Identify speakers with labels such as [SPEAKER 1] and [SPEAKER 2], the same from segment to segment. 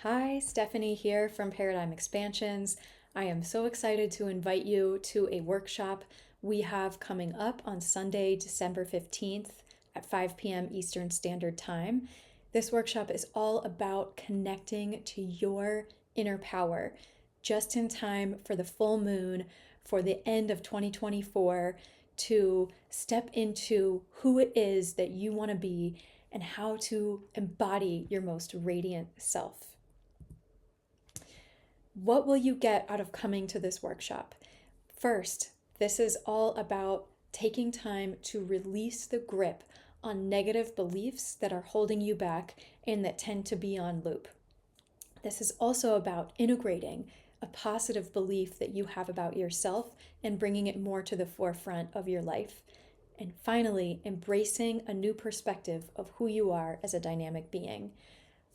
[SPEAKER 1] Hi, Stephanie here from Paradigm Expansions. I am so excited to invite you to a workshop we have coming up on Sunday, December 15th at 5 p.m. Eastern Standard Time. This workshop is all about connecting to your inner power just in time for the full moon for the end of 2024 to step into who it is that you want to be and how to embody your most radiant self. What will you get out of coming to this workshop? First, this is all about taking time to release the grip on negative beliefs that are holding you back and that tend to be on loop. This is also about integrating a positive belief that you have about yourself and bringing it more to the forefront of your life. And finally, embracing a new perspective of who you are as a dynamic being.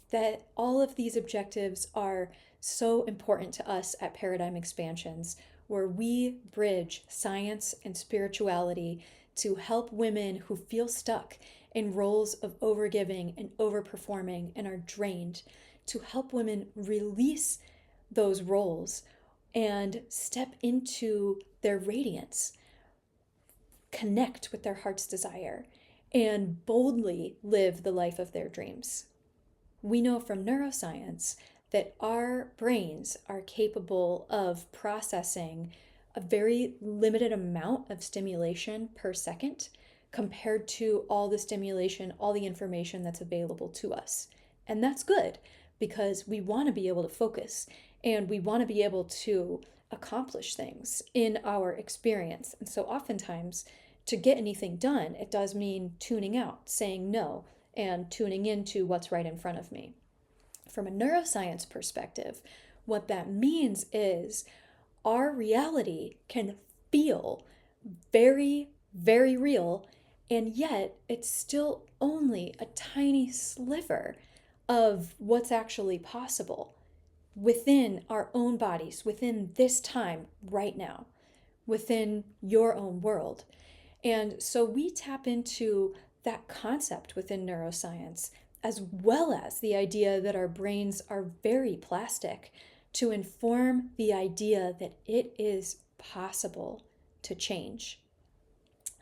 [SPEAKER 1] That all of these objectives are so important to us at Paradigm Expansions, where we bridge science and spirituality to help women who feel stuck in roles of overgiving and overperforming and are drained, to help women release those roles and step into their radiance, connect with their heart's desire, and boldly live the life of their dreams. We know from neuroscience that our brains are capable of processing a very limited amount of stimulation per second compared to all the stimulation, all the information that's available to us. And that's good because we want to be able to focus and we want to be able to accomplish things in our experience. And so oftentimes, to get anything done, it does mean tuning out, saying no, and tuning into what's right in front of me. From a neuroscience perspective, what that means is our reality can feel very, very real, and yet it's still only a tiny sliver of what's actually possible within our own bodies, within this time right now, within your own world. And so we tap into that concept within neuroscience, as well as the idea that our brains are very plastic, to inform the idea that it is possible to change.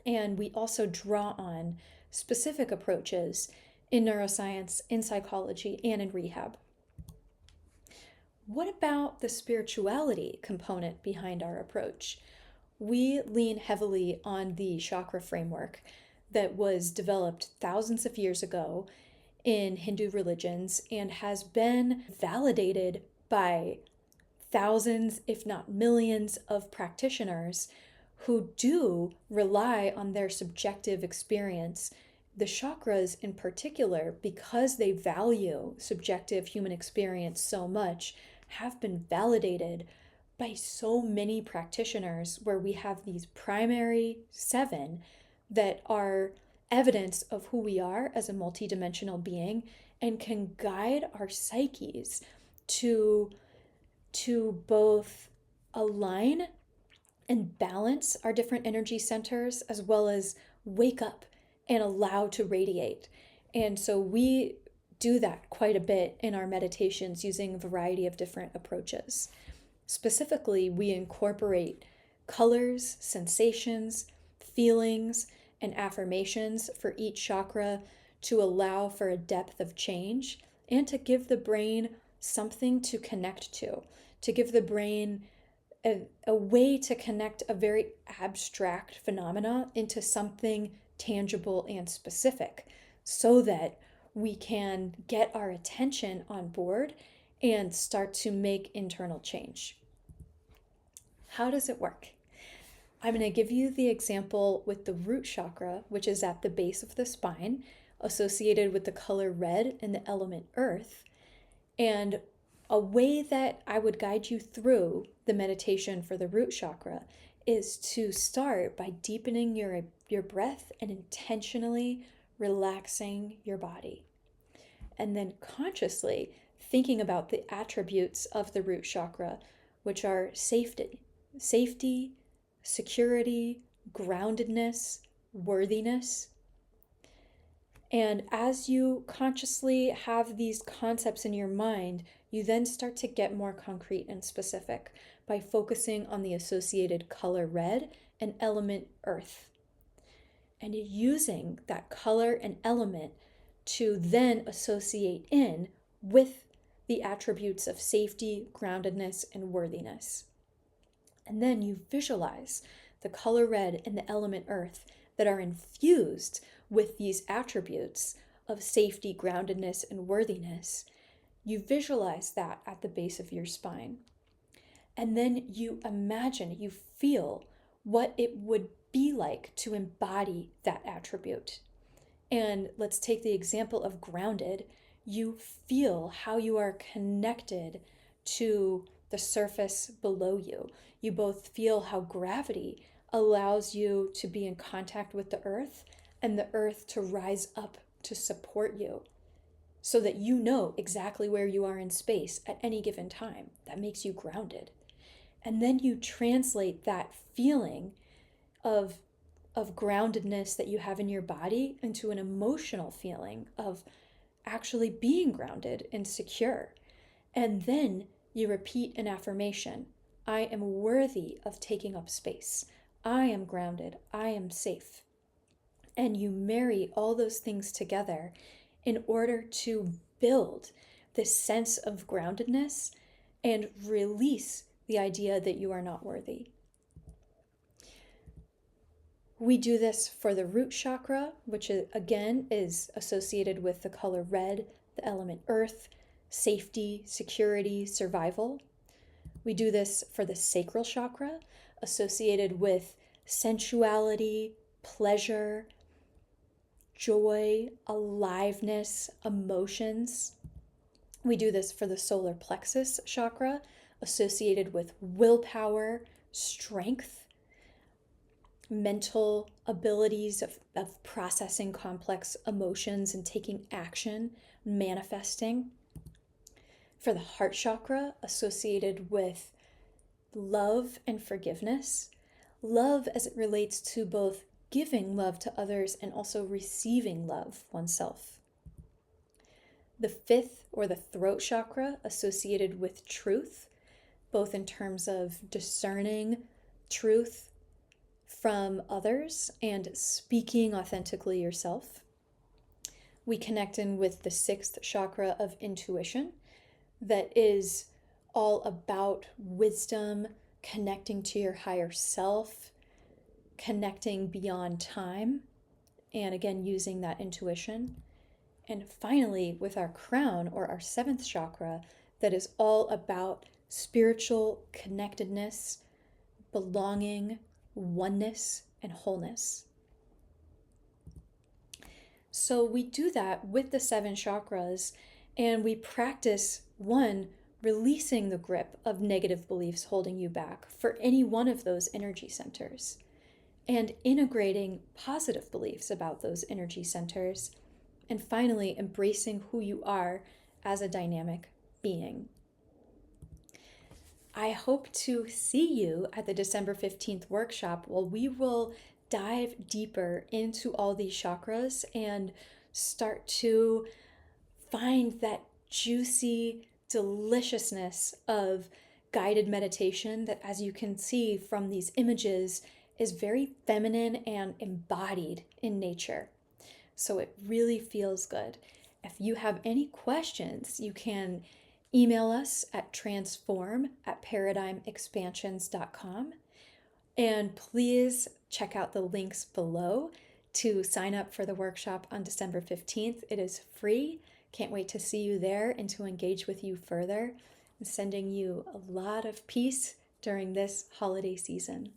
[SPEAKER 1] And we also draw on specific approaches in neuroscience, in psychology, and in rehab. What about the spirituality component behind our approach? We lean heavily on the chakra framework that was developed thousands of years ago in Hindu religions and has been validated by thousands, if not millions, of practitioners who do rely on their subjective experience. The chakras, in particular, because they value subjective human experience so much, have been validated by so many practitioners, where we have these primary 7 that are evidence of who we are as a multidimensional being and can guide our psyches to both align and balance our different energy centers, as well as wake up and allow to radiate. And so we do that quite a bit in our meditations using a variety of different approaches. Specifically, we incorporate colors, sensations, feelings, and affirmations for each chakra to allow for a depth of change and to give the brain something to connect to give the brain a way to connect a very abstract phenomena into something tangible and specific, so that we can get our attention on board and start to make internal change. How does it work? I'm going to give you the example with the root chakra, which is at the base of the spine, associated with the color red and the element earth. And a way that I would guide you through the meditation for the root chakra is to start by deepening your breath and intentionally relaxing your body. And then consciously thinking about the attributes of the root chakra, which are safety, security, groundedness, worthiness. And as you consciously have these concepts in your mind, you then start to get more concrete and specific by focusing on the associated color red and element earth. And using that color and element to then associate in with the attributes of safety, groundedness, and worthiness. And then you visualize the color red and the element earth that are infused with these attributes of safety, groundedness, and worthiness. You visualize that at the base of your spine. And then you imagine, you feel what it would be like to embody that attribute. And let's take the example of grounded. You feel how you are connected to the surface below you. You both feel how gravity allows you to be in contact with the earth and the earth to rise up to support you so that you know exactly where you are in space at any given time. That makes you grounded. And then you translate that feeling of groundedness that you have in your body into an emotional feeling of actually being grounded and secure. And then you repeat an affirmation. I am worthy of taking up space. I am grounded. I am safe. And you marry all those things together in order to build this sense of groundedness and release the idea that you are not worthy. We do this for the root chakra, which again is associated with the color red, the element earth, safety, security, survival. We do this for the sacral chakra, associated with sensuality, pleasure, joy, aliveness, emotions. We do this for the solar plexus chakra, associated with willpower, strength, mental abilities of processing complex emotions and taking action, manifesting. For the heart chakra, associated with love and forgiveness. Love as it relates to both giving love to others and also receiving love oneself. The fifth, or the throat chakra, associated with truth, both in terms of discerning truth from others and speaking authentically yourself. We connect in with the sixth chakra of intuition, that is all about wisdom, connecting to your higher self, connecting beyond time, and again, using that intuition. And finally, with our crown, or our seventh chakra, that is all about spiritual connectedness, belonging, oneness, and wholeness. So we do that with the seven chakras, and we practice, one, releasing the grip of negative beliefs holding you back for any one of those energy centers, and integrating positive beliefs about those energy centers, and finally, embracing who you are as a dynamic being. I hope to see you at the December 15th workshop. Well, we will dive deeper into all these chakras and start to find that juicy deliciousness of guided meditation that, as you can see from these images, is very feminine and embodied in nature. So it really feels good. If you have any questions, you can email us at transform@paradigmexpansions.com. And please check out the links below to sign up for the workshop on December 15th. It is free. Can't wait to see you there and to engage with you further. I'm sending you a lot of peace during this holiday season.